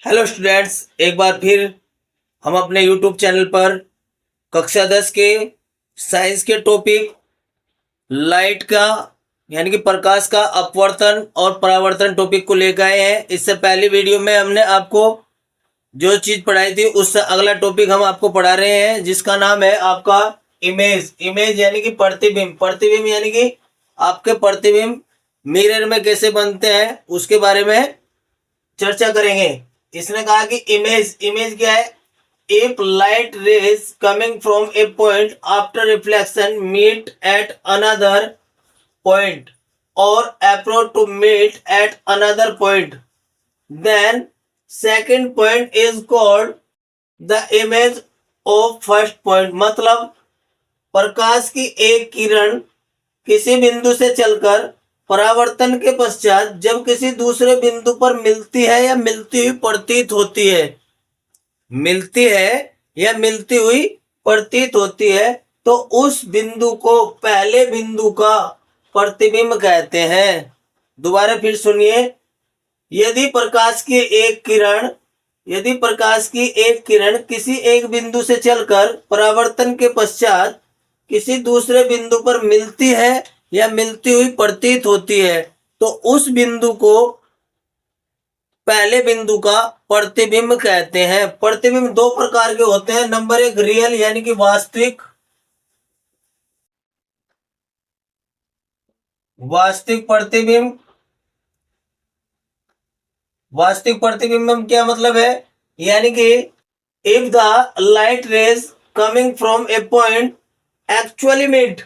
Hello students, एक बार फिर हम अपने यूट्यूब चैनल पर कक्षा 10 के साइंस के टॉपिक लाइट का यानी कि प्रकाश का अपवर्तन और परावर्तन टॉपिक को लेकर आए हैं। इससे पहली वीडियो में हमने आपको जो चीज़ पढ़ाई थी उससे अगला टॉपिक हम आपको पढ़ा रहे हैं, जिसका नाम है आपका इमेज। इमेज यानी कि प्रतिबिंब। प्रतिबिंब यानी कि आपके प्रतिबिंब मिरर में कैसे बनते हैं उसके बारे में चर्चा करेंगे। इसने कहा कि इमेज इमेज क्या है? If light rays coming from a point after reflection meet at another point और approach to meet at another point, then second point is called the image of first point. मतलब प्रकाश की एक किरण किसी बिंदु से चलकर परावर्तन के पश्चात जब किसी दूसरे बिंदु पर मिलती है या मिलती हुई प्रतीत होती है तो उस बिंदु को पहले बिंदु का प्रतिबिंब कहते हैं। दोबारा फिर सुनिए। यदि प्रकाश की एक किरण किसी एक बिंदु से चलकर परावर्तन के पश्चात किसी दूसरे बिंदु पर मिलती है या मिलती हुई प्रतीत होती है तो उस बिंदु को पहले बिंदु का प्रतिबिंब कहते हैं। प्रतिबिंब दो प्रकार के होते हैं। नंबर एक, रियल यानी कि वास्तविक प्रतिबिंब। वास्तविक प्रतिबिंब में क्या मतलब है? यानी कि if the light rays coming from a point actually meet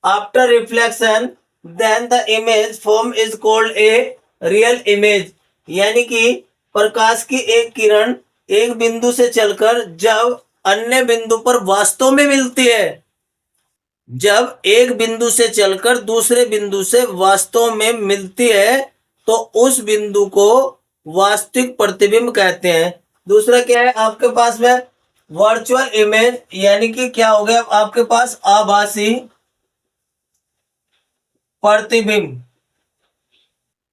after reflection then the image form is called a real image. यानी कि प्रकाश की एक किरण एक बिंदु से चलकर जब अन्य बिंदु पर वास्तव में मिलती है, जब एक बिंदु से चलकर दूसरे बिंदु से वास्तव में मिलती है तो उस बिंदु को वास्तविक प्रतिबिंब कहते हैं। दूसरा क्या है आपके पास में? Virtual image. यानी कि क्या हो गया आपके पास? आभासी प्रतिबिंब।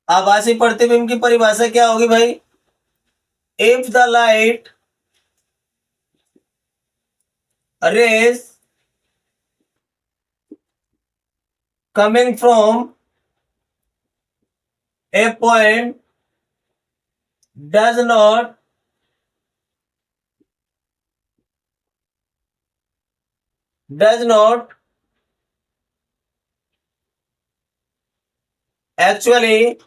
आभासी प्रतिबिंब की परिभाषा क्या होगी भाई? If the light raise coming from a point does not actually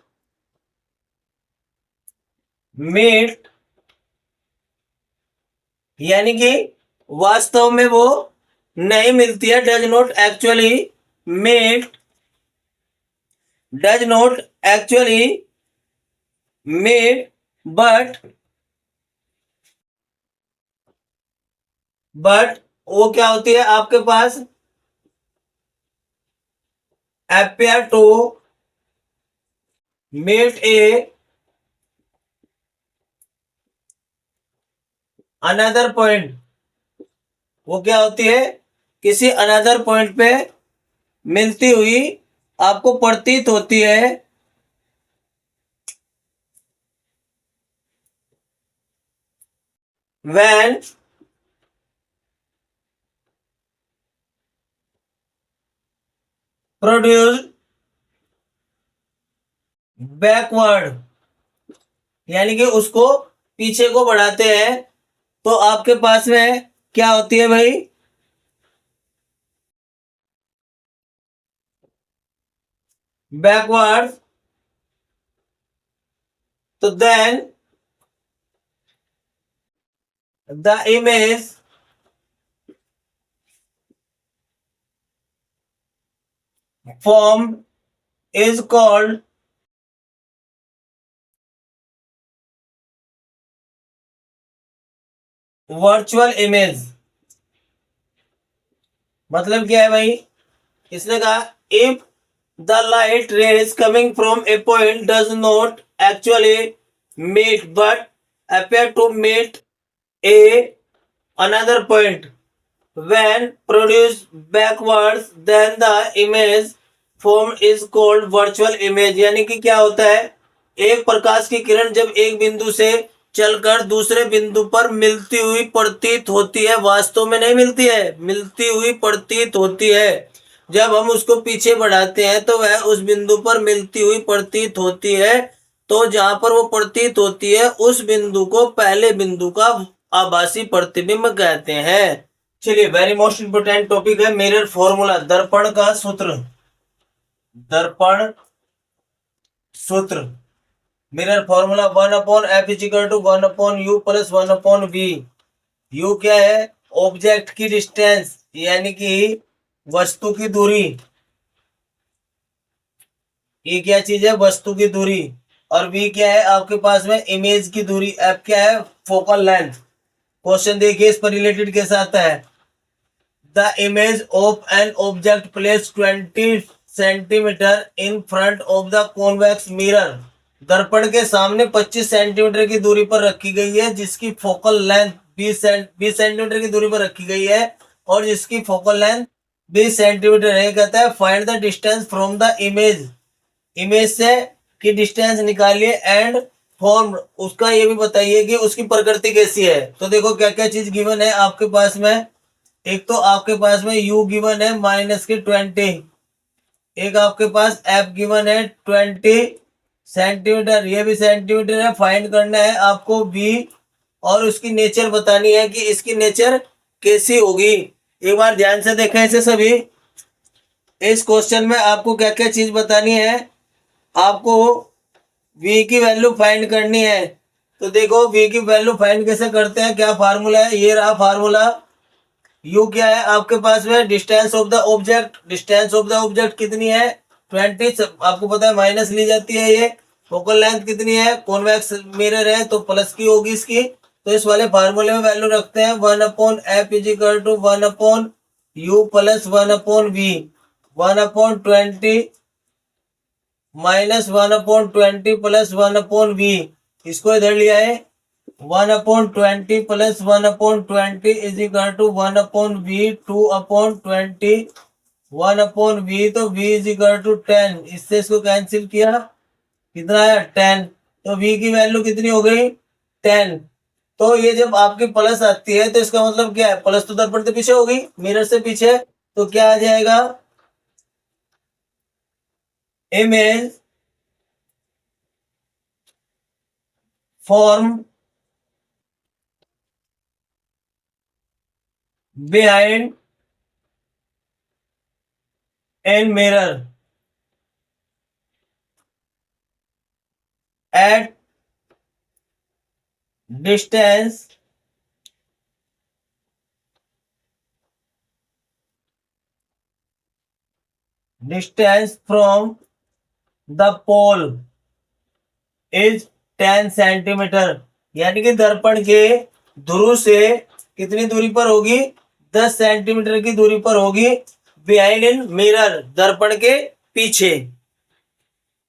meet, यानी कि वास्तव में वो नहीं मिलती है। does not actually meet but वो क्या होती है आपके पास? appear to meet a another point. वो क्या होती है? किसी अनदर पॉइंट पे मिलती हुई आपको प्रतीत होती है। when produced backward, यानी कि उसको पीछे को बढ़ाते हैं तो आपके पास में क्या होती है भाई? बैकवर्ड। तो then the image form is called virtual image. मतलब क्या है भाई? इसने कहा if the light rays coming from a point does not actually meet but appear to meet a another point when produced backwards then the image form is called virtual image। यानी कि क्या होता है? एक प्रकाश की किरण जब एक बिंदु से चलकर दूसरे बिंदु पर मिलती हुई प्रतीत होती है, वास्तव में नहीं मिलती है, मिलती हुई प्रतीत होती है। जब हम उसको पीछे बढ़ाते हैं तो वह उस बिंदु पर मिलती हुई प्रतीत होती है। तो जहां पर वो प्रतीत होती है उस बिंदु को पहले बिंदु का आभासी प्रतिबिंब कहते हैं। चलिए, वेरी मोस्ट इंपोर्टेंट टॉपिक है मिरर फॉर्मूला, दर्पण का सूत्र। दर्पण सूत्र, mirror formula 1/f = 1/u + 1/v। u क्या है? ऑब्जेक्ट की डिस्टेंस, यानी कि वस्तु की दूरी। ये क्या चीज है? वस्तु की दूरी। और v क्या है? आपके पास में इमेज की दूरी। f क्या है? Focal length. क्वेश्चन देखिए, इस पर रिलेटेड कैसे आता है। The image of an object place 20 centimetre in front of the convex mirror. दर्पण के सामने 25 सेंटीमीटर की दूरी पर रखी गई है, जिसकी फोकल लेंथ 20 सेंटीमीटर की दूरी पर रखी गई है और जिसकी फोकल लेंथ 20 सेंटीमीटर है। कहता है find the distance from the image. Image से की डिस्टेंस निकालिए एंड फॉर्म, उसका ये भी बताइए कि उसकी प्रकृति कैसी है। तो देखो क्या क्या चीज गिवन है आपके पास में। एक तो आपके पास में u गिवन है -20, एक आपके पास f गिवन है 20 सेंटीमीटर, ये भी सेंटीमीटर है। फाइंड करना है आपको v और उसकी नेचर बतानी है कि इसकी नेचर कैसी होगी। एक बार ध्यान से देखें इसे सभी। इस क्वेश्चन में आपको क्या क्या चीज बतानी है। आपको v की वैल्यू फाइंड करनी है। तो देखो v की वैल्यू फाइंड कैसे करते हैं, क्या फार्मूला है। ये रहा फार्मूला। u क्या है आपके पास में? Distance of the object. Distance of the object कितनी है? 20, आपको पता है माइनस ली जाती है ये। फोकल लेंथ कितनी है? कॉन्वेक्स मिरर है तो प्लस की होगी इसकी। तो इस वाले फार्मूले में वैल्यू रखते हैं 1/f = 1/u + 1/v। 1/20 -1/20 + 1/v। इसको इधर लिया है 1/20 + 1/20 = 1/v 2/20 1/v। तो v = 10। इससे इसको कैंसिल किया, कितना है? 10। तो v की वैल्यू कितनी हो गई? 10। तो ये जब आपकी प्लस आती है तो इसका मतलब क्या है? प्लस तो दर्पण से पीछे होगी, मिरर से पीछे। तो क्या आ जाएगा? Image form behind and mirror at distance from the pole is 10 centimetre. यानी कि दर्पण के ध्रुव से कितनी दूरी पर होगी? 10 सेंटीमीटर की दूरी पर होगी। बिहाइंड इन मिरर, दर्पण के पीछे।